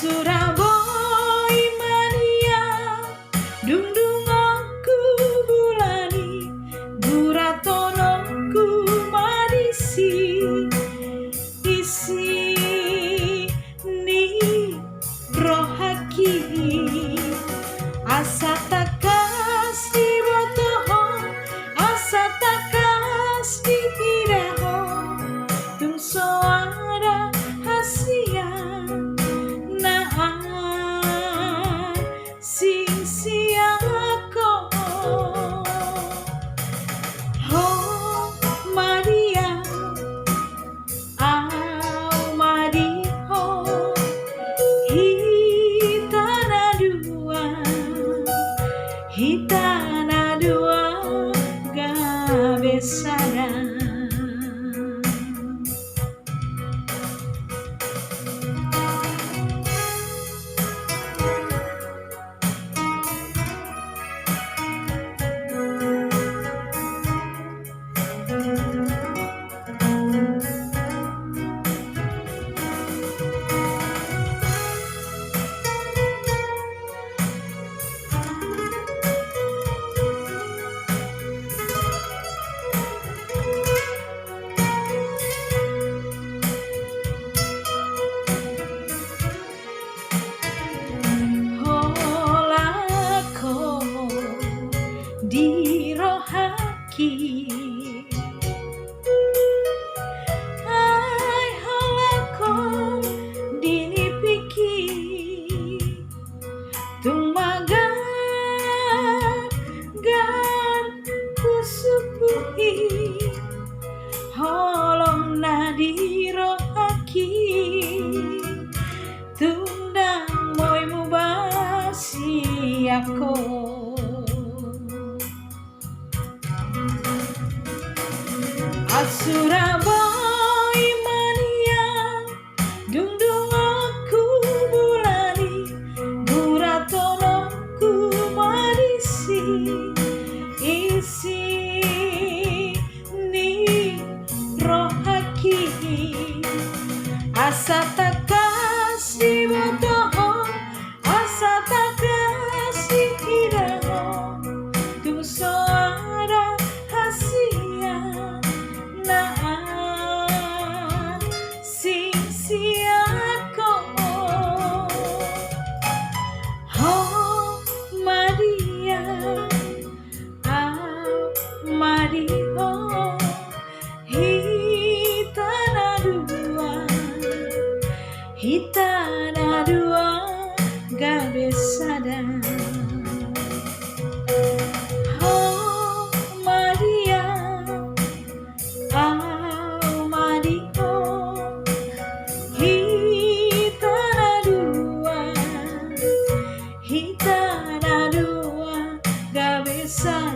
Surabaya mania dungdungku bulani buratonoku madisi isi ni rohaki asa takas di botoho asa takas di hiraho tung soara hasia Hitana dua gabesana. Di rohaki ai halako dini piki tumagar gar kusupuhi holong na di rohaki tundang moy mubasi ako Surabaya mania dungdung aku bulani buratonoku madisi isi ni rohaki asa takas di botoho asa takas di hiraho tung soara hasia Hitana dua gabesada. Oh Maria, oh Maria, hitana dua gabesada.